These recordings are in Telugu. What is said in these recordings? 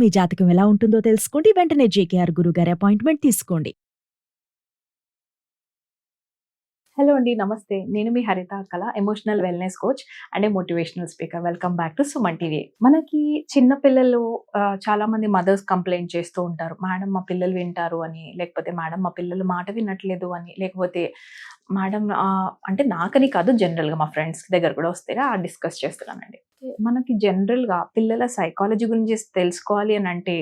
మీ జాతకం ఎలా ఉంటుందో తెలుసుకోండి. వెంటనే జేకేఆర్ గురుగారి అపాయింట్మెంట్ తీసుకోండి. హలో అండి, నమస్తే. నేను మీ హరిత కళ, emotional wellness coach and motivational speaker. Welcome back to Suman TV. మనకి చిన్న పిల్లలు చాలా మంది మదర్స్ కంప్లైంట్ చేస్తూ ఉంటారు. మేడం మా పిల్లలు వింటారు అని, లేకపోతే మేడం మా పిల్లలు మాట వినట్లేదు అని, లేకపోతే మేడం అంటే నాకని కాదు, జనరల్గా మా ఫ్రెండ్స్ దగ్గర కూడా వస్తే డిస్కస్ చేస్తున్నానండి. మనకి జనరల్గా పిల్లల సైకాలజీ గురించి తెలుసుకోవాలి అని అంటే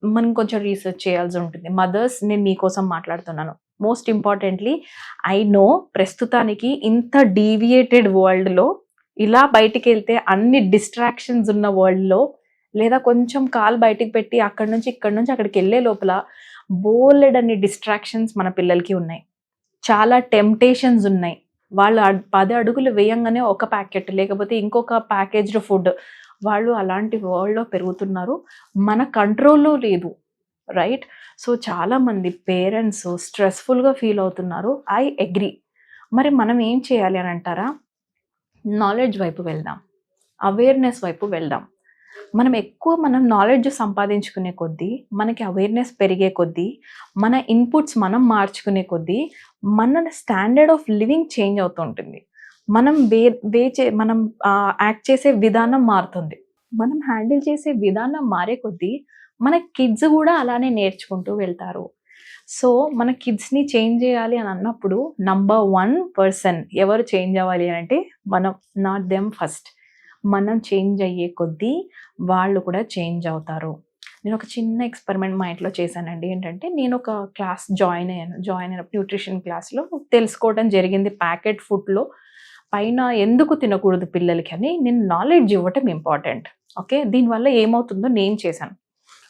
మనం కొంచెం రీసెర్చ్ చేయాల్సి ఉంటుంది. మదర్స్, నేను మీకోసం మాట్లాడుతున్నాను. మోస్ట్ ఇంపార్టెంట్లీ, ఐ నో ప్రస్తుతానికి ఇంత డీవియేటెడ్ వరల్డ్లో, ఇలా బయటికి వెళ్తే అన్ని డిస్ట్రాక్షన్స్ ఉన్న వరల్డ్లో, లేదా కొంచెం కాలు బయటికి పెట్టి ఇక్కడ నుంచి అక్కడికి వెళ్ళే లోపల బోలెడ్ అన్ని డిస్ట్రాక్షన్స్ మన పిల్లలకి ఉన్నాయి. చాలా టెంప్టేషన్స్ ఉన్నాయి. వాళ్ళు 10 అడుగులు వేయంగానే ఒక ప్యాకెట్, లేకపోతే ఇంకొక ప్యాకేజ్డ్ ఫుడ్. వాళ్ళు అలాంటి వరల్డ్లో పెరుగుతున్నారు. మన కంట్రోల్లో లేదు, రైట్? సో చాలామంది పేరెంట్స్ స్ట్రెస్ఫుల్గా ఫీల్ అవుతున్నారు. I agree. మరి మనం ఏం చేయాలి అని అంటారా? నాలెడ్జ్ వైపు వెళ్దాం, అవేర్నెస్ వైపు వెళ్దాం. మనం నాలెడ్జ్ సంపాదించుకునే కొద్దీ, మనకి అవేర్నెస్ పెరిగే కొద్దీ, మన ఇన్పుట్స్ మనం మార్చుకునే కొద్దీ మన స్టాండర్డ్ ఆఫ్ లివింగ్ చేంజ్ అవుతూ ఉంటుంది. మనం మనం యాక్ట్ చేసే విధానం మారుతుంది. మనం హ్యాండిల్ చేసే విధానం మారే కొద్దీ మన కిడ్స్ కూడా అలానే నేర్చుకుంటూ వెళ్తారు. సో మన కిడ్స్ని చేంజ్ చేయాలి అని అన్నప్పుడు నంబర్ 1 పర్సన్ ఎవరు చేంజ్ అవ్వాలి అని అంటే మనం, నాట్ దెమ్ ఫస్ట్. మనం చేంజ్ అయ్యే కొద్దీ వాళ్ళు కూడా చేంజ్ అవుతారు. నేను ఒక చిన్న ఎక్స్పెరిమెంట్ మా ఇంట్లో చేశానండి. ఏంటంటే, నేను ఒక క్లాస్ జాయిన్ అయిన న్యూట్రిషన్ క్లాస్లో తెలుసుకోవడం జరిగింది. ప్యాకెట్ ఫుడ్లో పైన ఎందుకు తినకూడదు పిల్లలకి అని నేను నాలెడ్జ్ ఇవ్వటం ఇంపార్టెంట్. ఓకే, దీనివల్ల ఏమవుతుందో నేను చేశాను.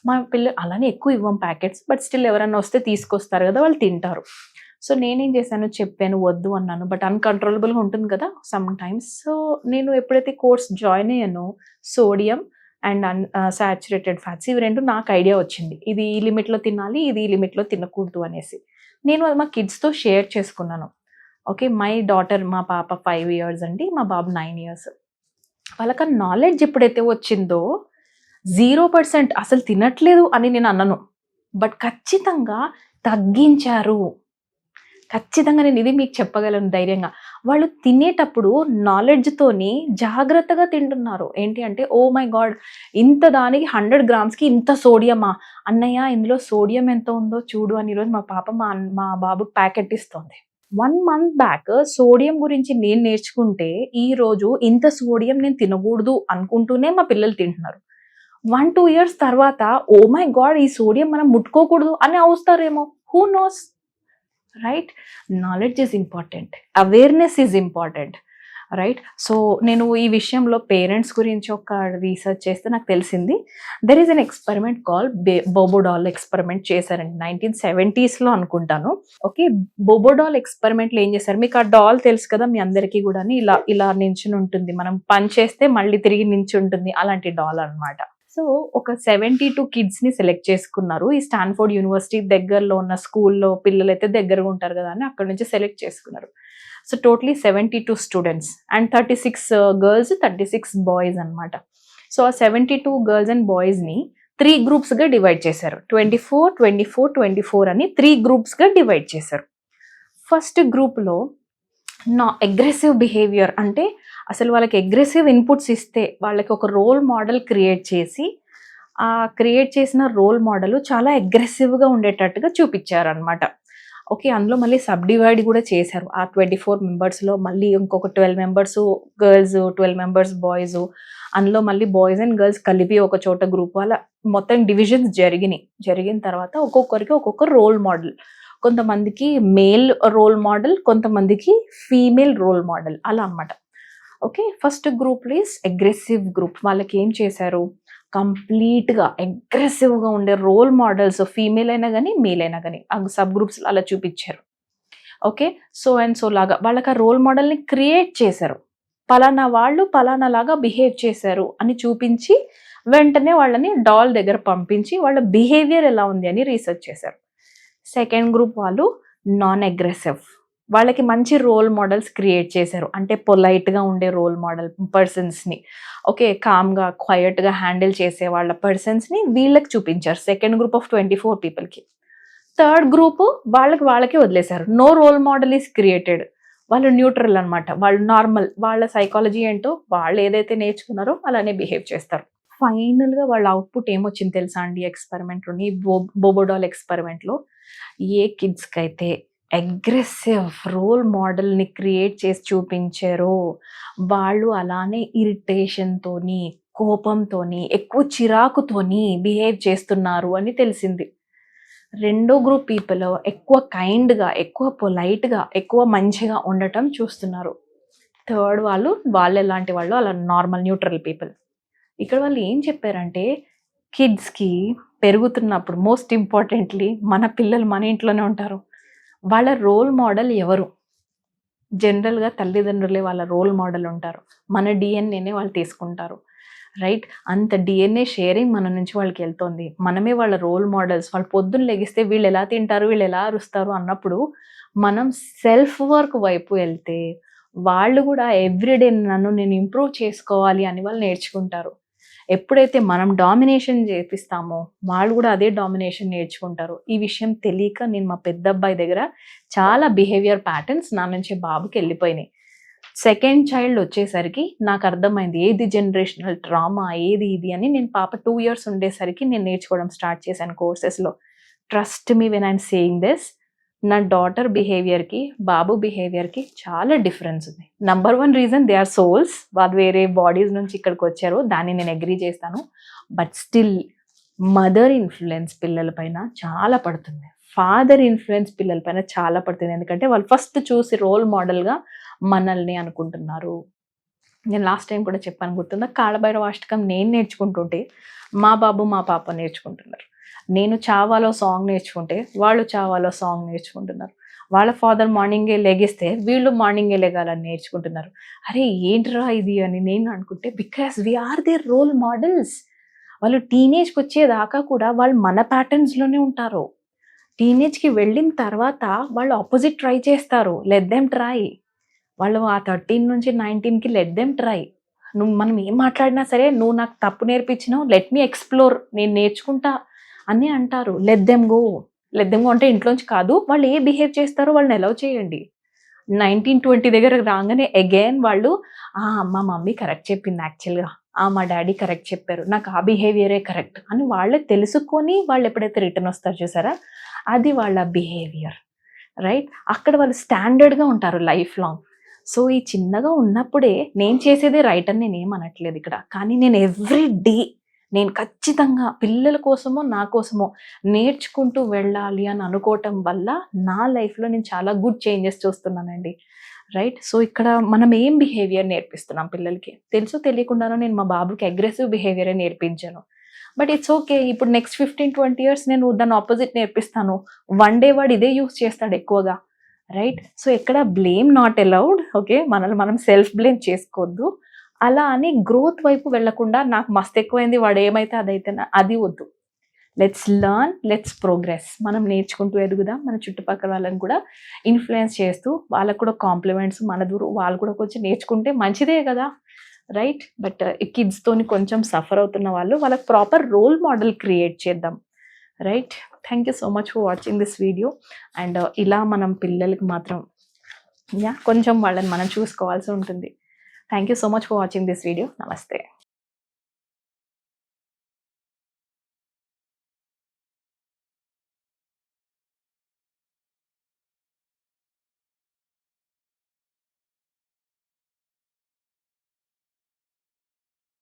మా పిల్లలు అలానే ఎక్కువ ఇవ్వం ప్యాకెట్స్, బట్ స్టిల్ ఎవరన్నా వస్తే తీసుకొస్తారు కదా, వాళ్ళు తింటారు. సో నేనేం చేశాను, చెప్పాను, వద్దు అన్నాను. బట్ అన్కంట్రోలబుల్గా ఉంటుంది కదా సమ్ టైమ్స్. సో నేను ఎప్పుడైతే కోర్స్ జాయిన్ అయ్యానో, సోడియం అండ్ సాచురేటెడ్ ఫ్యాట్స్, ఇవి రెండు నాకు ఐడియా వచ్చింది. ఇది ఈ లిమిట్లో తినాలి, ఇది ఈ లిమిట్లో తినకూడదు అనేసి. నేను అది మా కిడ్స్తో షేర్ చేసుకున్నాను. ఓకే, మై డాటర్, మా పాప 5 years అండి, మా బాబు 9 years. వాళ్ళకి ఆ నాలెడ్జ్ ఎప్పుడైతే వచ్చిందో, 0% అసలు తినట్లేదు అని నేను అన్నను, బట్ ఖచ్చితంగా తగ్గించారు. ఖచ్చితంగా నేను ఇది మీకు చెప్పగలను ధైర్యంగా. వాళ్ళు తినేటప్పుడు నాలెడ్జ్తోని జాగ్రత్తగా తింటున్నారు. ఏంటి అంటే, ఓ మై గాడ్, ఇంత దానికి 100 grams ఇంత సోడియమా అన్నయ్య, ఇందులో సోడియం ఎంత ఉందో చూడు అని ఈరోజు మా పాప మా బాబుకి ప్యాకెట్ ఇస్తుంది. 1 month బ్యాక్ సోడియం గురించి నేను నేర్చుకుంటే, ఈ రోజు ఇంత సోడియం నేను తినకూడదు అనుకుంటూనే మా పిల్లలు తింటున్నారు. 1-2 years తర్వాత, ఓ మై గాడ్, ఈ సోడియం మనం ముట్టుకోకూడదు అని అవుతారేమో, who knows, right? Knowledge is important, awareness is important, right? So నేను ఈ విషయంలో పేరెంట్స్ గురించి ఒక రీసెర్చ్ చేస్తే నాకు తెలిసింది. There is an experiment call Bobo doll experiment చేశారండి 1970s అనుకుంటాను. ఓకే, బోబోడాల్ ఎక్స్పెరిమెంట్లో ఏం చేశారు, మీకు ఆ డాల్ తెలుసు కదా మీ అందరికీ కూడా, ఇలా నించుని ఉంటుంది, మనం పని చేస్తే మళ్ళీ తిరిగి నించుంటుంది, అలాంటి డాల్ అనమాట. సో ఒక 72 kidsని సెలెక్ట్ చేసుకున్నారు. ఈ స్టాన్ఫోర్డ్ యూనివర్సిటీ దగ్గరలో ఉన్న స్కూల్లో, పిల్లలు అయితే దగ్గరగా ఉంటారు కదా అని అక్కడ నుంచి సెలెక్ట్ చేసుకున్నారు. So totally 72 students and 36 girls, 36 boys అనమాట. సో ఆ 72 girls and boysని 3 groupsగా డివైడ్ చేశారు. 24, 24, 24 అని 3 groupsగా డివైడ్ చేశారు. ఫస్ట్ గ్రూప్లో అగ్రెసివ్ బిహేవియర్, అంటే అసలు వాళ్ళకి అగ్రెసివ్ ఇన్పుట్స్ ఇస్తే వాళ్ళకి ఒక రోల్ మోడల్ క్రియేట్ చేసి, ఆ క్రియేట్ చేసిన రోల్ మోడల్ చాలా అగ్రెసివ్గా ఉండేటట్టుగా చూపించారు అనమాట. ఓకే, అందులో మళ్ళీ సబ్ డివైడ్ కూడా చేశారు. ఆ 24 membersలో మళ్ళీ ఇంకొక 12 members గర్ల్స్, 12 members బాయ్స్, అందులో మళ్ళీ బాయ్స్ అండ్ గర్ల్స్ కలిపి ఒక చోట గ్రూప్, అలా మొత్తం డివిజన్స్ జరిగిన తర్వాత ఒక్కొక్కరికి ఒక్కొక్క రోల్ మోడల్, కొంతమందికి మేల్ రోల్ మోడల్, కొంతమందికి ఫీమేల్ రోల్ మోడల్, అలా అనమాట. Okay, first group is aggressive group. వాళ్ళకి ఏం చేశారు, కంప్లీట్గా అగ్రెసివ్గా ఉండే రోల్ మోడల్స్, ఫీమేల్ అయినా కానీ మేల్ అయినా కానీ ఆ సబ్ గ్రూప్స్ అలా చూపించారు. ఓకే, సో అండ్ సో లాగా వాళ్ళకి ఆ రోల్ మోడల్ని క్రియేట్ చేశారు. పలానా వాళ్ళు పలానా లాగా బిహేవ్ చేశారు అని చూపించి, వెంటనే వాళ్ళని డాల్ దగ్గర పంపించి వాళ్ళ బిహేవియర్ ఎలా ఉంది అని రీసెర్చ్ చేశారు. సెకండ్ గ్రూప్ వాళ్ళు నాన్ అగ్రెసివ్, వాళ్ళకి మంచి రోల్ మోడల్స్ క్రియేట్ చేశారు. అంటే పొలైట్‌గా ఉండే రోల్ మోడల్ పర్సన్స్‌ని. ఓకే. కామ్‌గా, క్వైట్‌గా హ్యాండిల్ చేసే వాళ్ళ పర్సన్స్‌ని వీళ్ళకి చూపించారు. సెకండ్ గ్రూప్ ఆఫ్ 24 పీపుల్‌కి. థర్డ్ గ్రూపు వాళ్ళకే వదిలేశారు. No role model is created. వాళ్ళు న్యూట్రల్ అనమాట. వాళ్ళు నార్మల్. వాళ్ళ సైకాలజీ ఏంటో వాళ్ళు ఏదైతే నేర్చుకున్నారో అలానే బిహేవ్ చేస్తారు. ఫైనల్‌గా వాళ్ళ అవుట్‌పుట్ ఏమొచ్చింది తెలుసా అండి ఎక్స్‌పెరిమెంట్‌లోని బోబోడాల్ ఎక్స్‌పెరిమెంట్‌లో ఏ కిడ్స్‌కైతే అగ్రెసివ్ రోల్ మోడల్‌ని క్రియేట్ చేసి చూపించారో వాళ్ళు అలానే ఇరిటేషన్‌తోని, కోపంతోని, ఎక్కువ చిరాకుతోని బిహేవ్ చేస్తున్నారు అని తెలిసింది. రెండో గ్రూప్ పీపుల్ ఎక్కువ కైండ్‌గా, ఎక్కువ పొలైట్‌గా, ఎక్కువ మంచిగా ఉండటం చూస్తున్నారు. థర్డ్ వాళ్ళెలాంటి వాళ్ళు అలా నార్మల్ న్యూట్రల్ పీపుల్. ఇక్కడ వాళ్ళు ఏం చెప్పారంటే కిడ్స్‌కి పెరుగుతున్నప్పుడు మోస్ట్ ఇంపార్టెంట్‌లీ మన పిల్లలు మన ఇంట్లోనే ఉంటారు. వాళ్ళ రోల్ మోడల్ ఎవరు? జనరల్‌గా తల్లిదండ్రులే వాళ్ళ రోల్ మోడల్ ఉంటారు. మన డీఎన్ఏనే వాళ్ళు తీసుకుంటారు. రైట్? అంత డీఎన్ఏ షేరింగ్ మన నుంచి వాళ్ళకెళ్తోంది. మనమే వాళ్ళ రోల్ మోడల్స్. వాళ్ళు పొద్దున్న లెగిస్తే వీళ్ళెలా తింటారు, వీళ్ళెలా అరుస్తారు అన్నప్పుడు మనం సెల్ఫ్ వర్క్ వైపు వెళ్తే వాళ్ళు గూడా ఎవ్రీడే నేను ఇంప్రూవ్ చేసుకోవాలి అని వాళ్ళు నేర్చుకుంటారు. ఎప్పుడైతే మనం డామినేషన్ చేపిస్తామో వాళ్ళు కూడా అదే డామినేషన్ నేర్చుకుంటారు. ఈ విషయం తెలియక నేను మా పెద్దబ్బాయి దగ్గర చాలా బిహేవియర్ ప్యాటర్న్స్ నా నుంచి బాబుకి వెళ్ళిపోయినాయి. సెకండ్ చైల్డ్ వచ్చేసరికి నాకు అర్థమైంది ఏది జనరేషనల్ ట్రామా, ఏది ఇది అని. నేను పాప 2 years ఉండేసరికి నేను నేర్చుకోవడం స్టార్ట్ చేశాను కోర్సెస్‌లో. Trust me when I'm saying this. నా డాటర్ బిహేవియర్‌కి, బాబు బిహేవియర్‌కి చాలా డిఫరెన్స్ ఉంది. Number 1 reason they are souls. వాళ్ళు వేరే బాడీస్ నుంచి ఇక్కడికి వచ్చారు. దాన్ని నేను అగ్రీ చేస్తాను. బట్ స్టిల్ మదర్ ఇన్‌ఫ్లూయెన్స్ పిల్లల పైన చాలా పడుతుంది. ఫాదర్ ఇన్‌ఫ్లూయెన్స్ పిల్లల పైన చాలా పడుతుంది. ఎందుకంటే వాళ్ళు ఫస్ట్ చూసి రోల్ మోడల్‌గా మనల్ని అనుకుంటున్నారు. నేను లాస్ట్ టైం కూడా చెప్పాను గుర్తుందా? కాళభైరవ అష్టకం నేను నేర్చుకుంటుంటే మా బాబు, మా పాప నేర్చుకుంటున్నారు. నేను చావాలో సాంగ్ నేర్చుకుంటే వాళ్ళు చావాలో సాంగ్ నేర్చుకుంటున్నారు. వాళ్ళ ఫాదర్ మార్నింగే లెగిస్తే వీళ్ళు మార్నింగే లెగాలని నేర్చుకుంటున్నారు. అరే ఏంట్రా ఇది అని నేను అనుకుంటే because we are their role models. వాళ్ళు టీనేజ్‌కి వచ్చేదాకా కూడా వాళ్ళు మన ప్యాటర్న్స్‌లోనే ఉంటారు. టీనేజ్‌కి వెళ్ళిన తర్వాత వాళ్ళు అపోజిట్ ట్రై చేస్తారు. Let them try. వాళ్ళు ఆ 13 నుంచి 19కి లెట్ దెమ్ ట్రై. మనం ఏం మాట్లాడినా సరే నువ్వు నాకు తప్పు నేర్పించినావు, లెట్ మీ ఎక్స్‌ప్లోర్, నేను నేర్చుకుంటా అని అంటారు. Let them go. Let them go అంటే ఇంట్లోంచి కాదు. వాళ్ళు ఏ బిహేవ్ చేస్తారో వాళ్ళని అలౌ చేయండి. 19, 20 దగ్గరకు రాగానే అగైన్ వాళ్ళు మా మమ్మీ కరెక్ట్ చెప్పింది యాక్చువల్‌గా. మా డ్యాడీ కరెక్ట్ చెప్పారు. నాకు ఆ బిహేవియరే కరెక్ట్ అని వాళ్ళే తెలుసుకొని వాళ్ళు ఎప్పుడైతే రిటర్న్ వస్తారో చూసారా? అది వాళ్ళ బిహేవియర్. రైట్? అక్కడ వాళ్ళు స్టాండర్డ్‌గా ఉంటారు లైఫ్ లాంగ్. సో ఈ చిన్నగా ఉన్నప్పుడే నేను చేసేదే రైట్ అని నేనేం అనట్లేదు ఇక్కడ. కానీ నేను ఎవ్రీ డే నేను ఖచ్చితంగా పిల్లల కోసమో, నా కోసమో నేర్చుకుంటూ వెళ్ళాలి అని అనుకోవటం వల్ల నా లైఫ్‌లో నేను చాలా గుడ్ చేంజెస్ చూస్తున్నానండి. రైట్? సో ఇక్కడ మనం ఏం బిహేవియర్ నేర్పిస్తున్నాం పిల్లలకి? తెలుసో తెలియకుండానో నేను మా బాబుకి అగ్రెసివ్ బిహేవియరే నేర్పించాను. But it's okay. ఇప్పుడు నెక్స్ట్ 15, 20 years నేను దాని అపోజిట్ నేర్పిస్తాను. వన్ డే వాడు ఇదే యూజ్ చేస్తాడు ఎక్కువగా. రైట్? సో ఎక్కడ బ్లేమ్ నాట్ అలౌడ్. ఓకే. మనల్ని మనం సెల్ఫ్ బ్లేమ్ చేసుకోవద్దు. అలా అని గ్రోత్ వైపు వెళ్ళకుండా నాకు మస్తు ఎక్కువైంది వాడు ఏమైతే అదైతే అది వద్దు. Let's learn, let's progress. మనం నేర్చుకుంటూ ఎదుగుదాం. మన చుట్టుపక్కల వాళ్ళని కూడా ఇన్‌ఫ్లుయెన్స్ చేస్తూ వాళ్ళకు కూడా కాంప్లిమెంట్స్ మన వాళ్ళు కూడా కొంచెం నేర్చుకుంటే మంచిదే కదా! రైట్? బట్ కిడ్స్‌తోని కొంచెం సఫర్ అవుతున్న వాళ్ళకి ప్రాపర్ రోల్ మోడల్ క్రియేట్ చేద్దాం. Right? Thank you so much for watching this video. And ఇలా మనం పిల్లలకి మాత్రం కొంచెం వాళ్ళని మనం చూసుకోవాల్సి ఉంటుంది. Thank you so much for watching this video. నమస్తే.